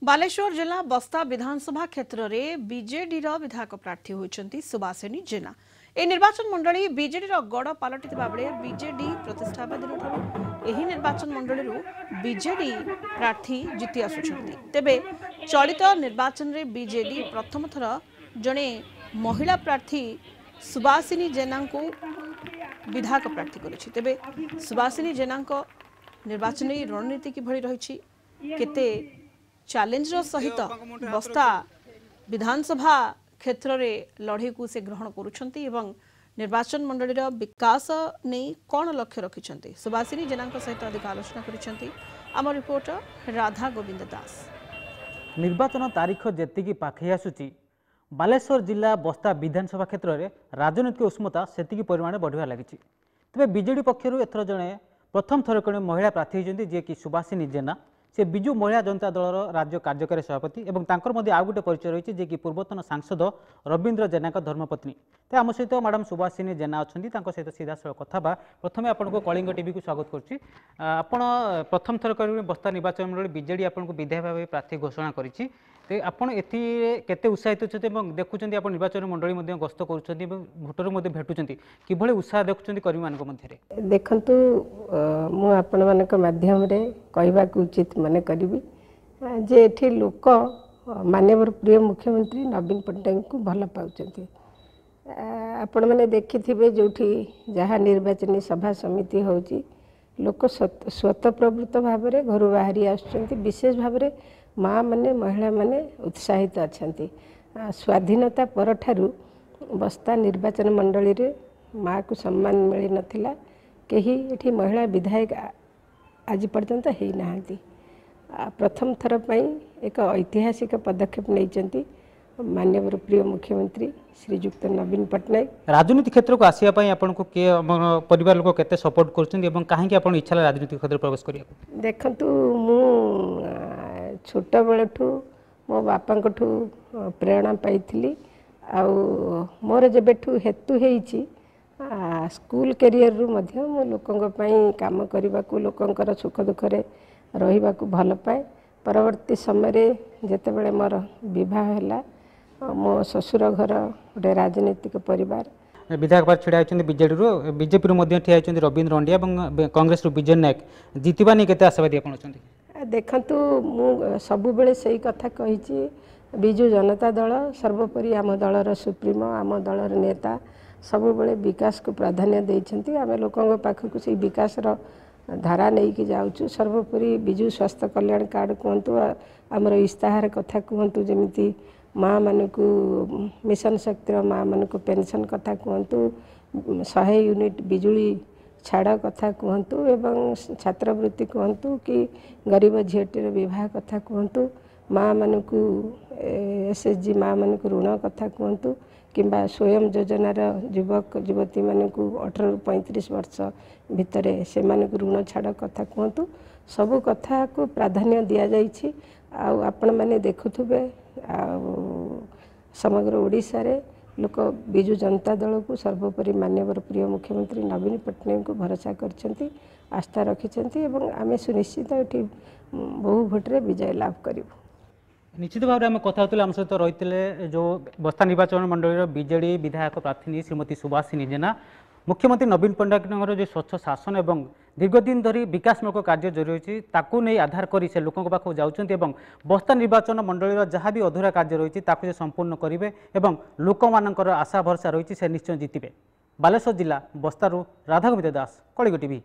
बालेश्वर जिला बस्ता विधानसभा क्षेत्र में बीजेडी विधायक प्रार्थी होती सुभाषिनी जेना। ए निर्वाचन मंडली बीजेडी गड़ पलटि बेले बीजेडी प्रतिष्ठा दिन निर्वाचन मंडली बीजेडी प्रार्थी जीति आसुंच। तेबे चलित निर्वाचन में बीजेडी प्रथम थर जड़े महिला प्रार्थी सुभाषिनी जेना को विधायक प्रार्थी करिछि। तेबे सुभाषिनी जेना निर्वाचन रणनीति किभଳି रही केते चैलेंज सहित बस्ता विधानसभा क्षेत्र में लड़े को से ग्रहण करुछंती एवं निर्वाचन मंडली विकास नहीं कौन लक्ष्य रखिछंती सुभाषिनी जेना सहित अधिक आलोचना करिछंती आम रिपोर्टर राधा गोविंद दास। निर्वाचन तारीख जेतिकी पाखई आसुची बालेश्वर जिला बस्ता विधानसभा क्षेत्र में राजनीतिक उष्मता सेतिकी परिमाण बढ़िया लगी। तेज बीजेडी पक्षर एथर जड़े प्रथम थरक महिला प्रार्थी होती जी कि सुभाषिनी जेना से बिजु महिला जनता दलर राज्य कार्यकारी सभापति और तांकर मध्य आउ गोटे परिचय रही है कि पूर्वतन सांसद रवींद्र जेना धर्मपत्नी। तो आम सहित मैडम सुभाषिनी जेना अच्छा सहित सीधा सड़क कथा प्रथम आपको कलिंग टीवी को स्वागत करुच्ची। आपण प्रथम थरक बस्ता निर्वाचन मंडली बीजेडी आपको विधायक भाव प्रार्थी घोषणा करी आपड़ एते उत्साहित अच्छे देखुं आप निर्वाचन मंडली गस्त कर भोटर भेटुंट कि उत्साह देखुं कर्मी मान मध्य देखु माध्यम कहवा उचित मन करी जे एठी लोक माननीय प्रिय मुख्यमंत्री नवीन पट्टनायक को भल पाउछंती। आपण मैंने देखिथिबे जोठी जहाँ निर्वाचन सभा समिति होची लोक स्वतःप्रवृत्त भाव में घर बाहरी आसुछंती। विशेष भाव में माँ माने महिला माने उत्साहित अछंती। स्वाधीनता पर ठारू बस्ता निर्वाचन मंडली रे माँ को सम्मान मिली नथिला। केही एठी महिला विधायक आज पर्यंत है नहांती। प्रथम थर पई एक ऐतिहासिक पदक्षेप नहीं माननीय प्रिय मुख्यमंत्री श्रीजुक्त नवीन पट्टनायक। राजनीति क्षेत्र को आसिया पई आपन को के परिवार लोक केते सपोर्ट करछन एवं काहे आपन इच्छा राजनीति क्षेत्र प्रवेश करिया? देखंतु मु छोट बेलठू मो बापा प्रेरणा पाई आ मोर जेबेठू हेतु हेची स्कूल कैरियर रु मध्य मो लोकंग पई काम करबा को लोकंकर सुख दुख रे रहिबा को भल पाए। परवर्ती समय रे जेते बेले मोर विवाह हैला मो ससुर घर गोटे राजनीतिक परिवार विधायक पर छिड़ा होती बीजेडी बीजेपी ठिया होती रवींद्र अंडिया और कांग्रेस विजय नायक जीतवा नहीं केते आशावादी आपण अछंती? देखंतु मु सबु बेले सही कथा कहिछि बिजु जनता दल सर्वोपरि आम दलर सुप्रीमो आम दलर नेता सबु बेले विकास को प्राधान्य देइछंती। आमे लोकंग पाखकु से विकास रो धारा नहीं कि जाऊँ। सर्वोपरि बिजु स्वास्थ्य कल्याण कार्ड कहतु आमर इस्ताहार कथा कहतु जमीती माँ मान को मिशन शक्ति माँ मान को पेंशन कथा कहतु 100 यूनिट बिजुली छाड़ कथा कहतु एवं छात्रवृत्ति कहतु कि गरीब झीटीर विवाह कथा कहतु माँ मान को एसएचजी माँ मान को ऋण कथा कहतु किंबा स्वयं योजनार युवक युवती मान को 18 ରୁ 35 वर्ष भितर से ऋण छाड़ कथा कहतु सबु कथा को प्राधान्य दि जाइछि। आपण मैंने देखुथुबे समग्र ओडिशा रे लोक बिजु जनता दल को सर्वोपरि माननीय प्रिय मुख्यमंत्री नवीन पट्टनायक को भरोसा करछंती आस्था रखिछंती एवं आमे सुनिश्चित एठी बहु भोटरे विजय लाभ करिवु। निश्चित भाव में कथा होते आम सहित रही जो बस्ता निर्वाचन मंडली बीजेडी विधायक प्रार्थी श्रीमती सुभाषिनी जेना मुख्यमंत्री नवीन पट्टनायक जो स्वच्छ शासन और दीर्घदिन धरी विकासमूलक कार्य जरी रही नहीं आधार कर से लोकों पाखक जाऊँच बस्ता निर्वाचन मंडली जहाँ भी अधूरा कार्य रही से संपूर्ण करेंगे और लोक मानकर आशा भरसा रही से निश्चय जीतबे। बालेश्वर जिला बस्तारू राधा गोविंद दास, कलिंग टीवी।